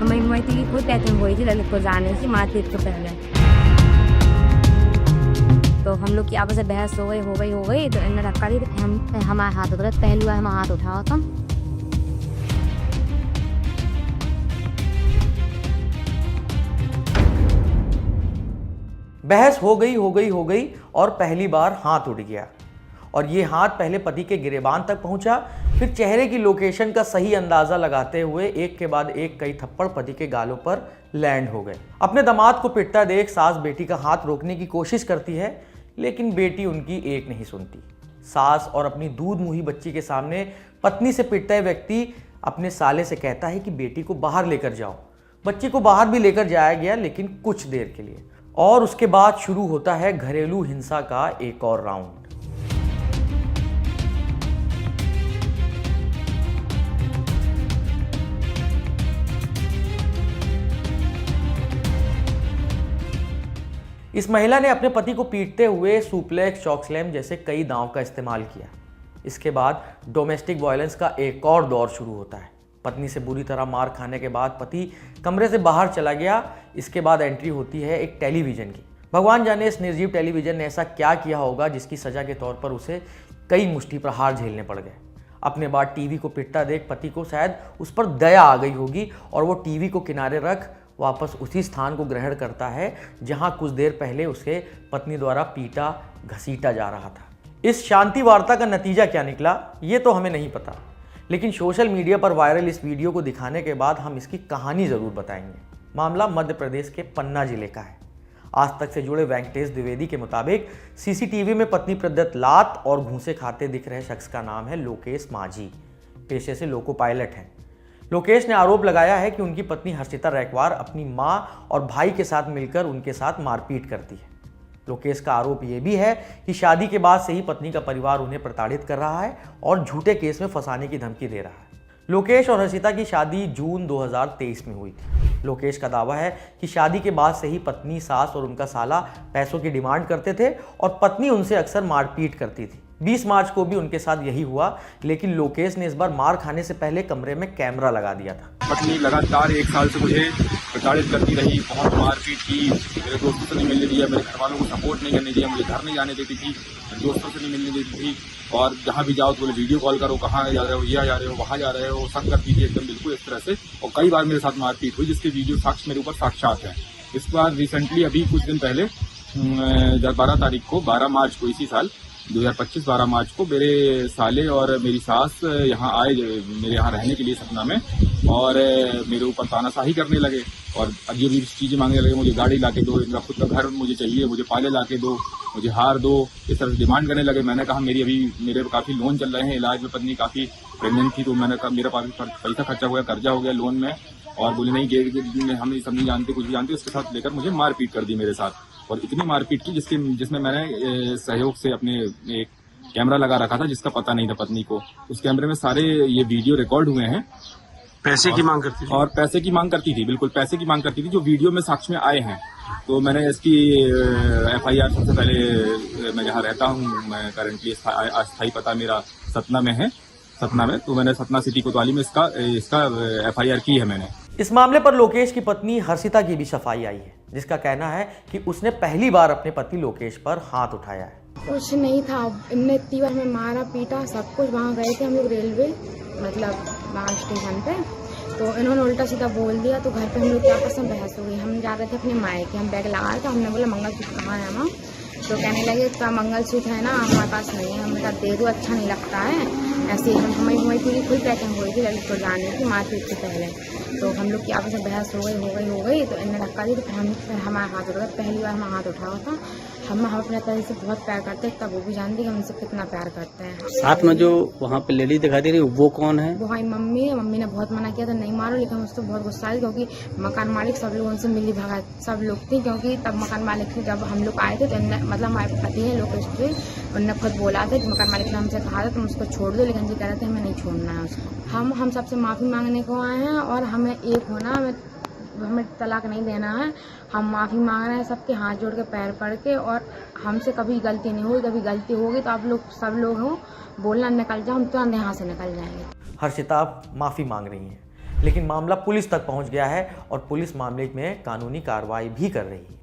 हमारी थी कोई पैकिंग हुई थी ललितपुर जाने की मारपीट से पहले। तो हम लोग की आपस में बहस हो गई तो इन्होंने धक्का दी, हमारे हाथ उठा, पहली बार हम हाथ उठाया था। बहस हो गई और पहली बार हाथ उठ गया और ये हाथ पहले पति के गिरेबान तक पहुंचा, फिर चेहरे की लोकेशन का सही अंदाजा लगाते हुए एक के बाद एक कई थप्पड़ पति के गालों पर लैंड हो गए। अपने दामाद को पिटता देख सास बेटी का हाथ रोकने की कोशिश करती है, लेकिन बेटी उनकी एक नहीं सुनती। सास और अपनी दूध मुही बच्ची के सामने पत्नी से पिटता व्यक्ति अपने साले से कहता है कि बेटी को बाहर लेकर जाओ। बच्ची को बाहर भी लेकर जाया गया, लेकिन कुछ देर के लिए, और उसके बाद शुरू होता है घरेलू हिंसा का एक और राउंड। इस महिला ने अपने पति को पीटते हुए सुप्लेक्स, चॉकस्लैम जैसे कई दांव का इस्तेमाल किया। इसके बाद डोमेस्टिक वायलेंस का एक और दौर शुरू होता है। पत्नी से बुरी तरह मार खाने के बाद पति कमरे से बाहर चला गया। इसके बाद एंट्री होती है एक टेलीविजन की। भगवान जाने इस निर्जीव टेलीविजन ने ऐसा क्या किया होगा जिसकी सजा के तौर पर उसे कई मुष्टि प्रहार झेलने पड़ गए। अपने बाद टीवी को पिटता देख पति को शायद उस पर दया आ गई होगी और वो टीवी को किनारे रख वापस उसी स्थान को ग्रहण करता है जहां कुछ देर पहले उसे पत्नी द्वारा पीटा घसीटा जा रहा था। इस शांति वार्ता का नतीजा क्या निकला ये तो हमें नहीं पता, लेकिन सोशल मीडिया पर वायरल इस वीडियो को दिखाने के बाद हम इसकी कहानी जरूर बताएंगे। मामला मध्य प्रदेश के पन्ना जिले का है। आज तक से जुड़े वेंकटेश द्विवेदी के मुताबिक सीसीटीवी में पत्नी प्रदत्त लात और घूंसे खाते दिख रहे शख्स का नाम है लोकेश माझी। पेशे से लोको पायलट हैं। लोकेश ने आरोप लगाया है कि उनकी पत्नी हर्षिता रैकवार अपनी मां और भाई के साथ मिलकर उनके साथ मारपीट करती है। लोकेश का आरोप यह भी है कि शादी के बाद से ही पत्नी का परिवार उन्हें प्रताड़ित कर रहा है और झूठे केस में फंसाने की धमकी दे रहा है। लोकेश और हर्षिता की शादी जून 2023 में हुई थी। लोकेश का दावा है कि शादी के बाद से ही पत्नी, सास और उनका साला पैसों की डिमांड करते थे और पत्नी उनसे अक्सर मारपीट करती थी। 20 मार्च को भी उनके साथ यही हुआ, लेकिन लोकेश ने इस बार मार खाने से पहले कमरे में कैमरा लगा दिया था। पत्नी लगातार 1 साल से मुझे प्रताड़ित करती रही, बहुत मारपीट की, मेरे दोस्तों से नहीं मिलने दिया, मेरे घर वालों को सपोर्ट नहीं करने दिया, मुझे घर नहीं जाने देती थी, दोस्तों से नहीं मिलने देती थी, और जहाँ भी जाओ तो बोले वीडियो कॉल करो, कहाँ जा रहे हो, यहाँ जा रहे हो, वहाँ जा रहे हो, सब करती थी एकदम बिल्कुल इस तरह से। और कई बार मेरे साथ मारपीट हुई जिसके वीडियो साक्ष्य मेरे ऊपर साक्षात है। इस बार रिसेंटली अभी कुछ दिन पहले 12 तारीख को 12 मार्च को इसी साल 2025 12 मार्च को मेरे साले और मेरी सास यहाँ आए मेरे यहाँ रहने के लिए सतना में, और मेरे ऊपर तानाशाही करने लगे और अजीब अजीब चीजें मांगने लगे। मुझे गाड़ी लाके दो, इनका खुद का घर मुझे चाहिए, मुझे पाले लाके दो, मुझे हार दो, इस तरह से डिमांड करने लगे। मैंने कहा मेरे काफी लोन चल रहे हैं, इलाज में पत्नी काफी प्रेगनेंट थी, तो मैंने कहा मेरा पैसा खर्चा हो गया, कर्जा हो गया लोन में, और बोले नहीं हम सब नहीं जानते, कुछ भी जानते। उसके साथ लेकर मुझे मारपीट कर दी मेरे साथ, और इतनी मारपीट की जिसमें मैंने सहयोग से अपने एक कैमरा लगा रखा था जिसका पता नहीं था पत्नी को। उस कैमरे में सारे ये वीडियो रिकॉर्ड हुए हैं। पैसे की मांग करती थी और पैसे की मांग करती थी, बिल्कुल पैसे की मांग करती थी, जो वीडियो में साक्ष्य में आए हैं। तो मैंने इसकी FIR सबसे पहले, मैं जहाँ रहता हूँ, मैं करंटली अस्थायी पता मेरा सतना में है, सतना में, तो मैंने सतना सिटी कोतवाली में इसका FIR की है मैंने। इस मामले पर लोकेश की पत्नी हर्षिता की भी सफाई आई है, जिसका कहना है कि उसने पहली बार अपने पति लोकेश पर हाथ उठाया है। कुछ नहीं था, इनने इतनी बार में मारा पीटा सब कुछ। वहाँ गए थे हम लोग रेलवे, मतलब वहाँ स्टेशन पे, तो इन्होंने उल्टा सीधा बोल दिया। तो घर पे हम लोग क्या आपस में बहस हो गई। हम जा रहे थे अपने मायके, हम बैग लगा रहे थे, हमने बोला मंगलसूत्र कहाँ है माँ, तो कहने लगे इसका मंगलसूत्र है ना हमारे पास नहीं है। हमने कहा दे दो, अच्छा नहीं लगता है। ऐसे ही हमारी पूरी फुल पैकिंग हुई थी ललितपुर जाने की मारपीट से पहले। तो हम लोग की आपस में बहस हो गई तो इन्हें धक्का दी, तो फिर हमारा हाथ उठा। पहली बार हम हाथ उठाया था। हम अपने तरह से बहुत प्यार करते हैं, तब वो भी जानती है कि हम उनसे कितना प्यार करते हैं। साथ में जो वहाँ पे लेडी दिखाई दे रही है वो कौन है? वो हमारी मम्मी है। मम्मी ने बहुत मना किया था नहीं मारो, लेकिन मुझसे बहुत गुस्सा आई, क्योंकि मकान मालिक सब लोग उनसे मिली भगा सब लोग थी। क्योंकि तब मकान मालिक ने, जब हम लोग आए थे तो मतलब हमारे पति है लोकेश जी, उनने खुद बोला था कि मकान मालिक ने हमसे कहा था तुम उसको छोड़ दो, लेकिन जी कह रहे थे हमें नहीं छोड़ना है उसको। हम सबसे माफ़ी मांगने को आए हैं और हमें एक होना, हमें तलाक नहीं देना है। हम माफ़ी मांग रहे हैं सबके हाथ जोड़ के पैर पड़ के, और हमसे कभी गलती नहीं हुई। कभी गलती होगी तो आप लोग सब लोग हो बोलना निकल जाओ, हम तुरंत यहाँ से निकल जाएंगे। हर्षिता माफ़ी मांग रही हैं। लेकिन मामला पुलिस तक पहुंच गया है और पुलिस मामले में कानूनी कार्रवाई भी कर रही है।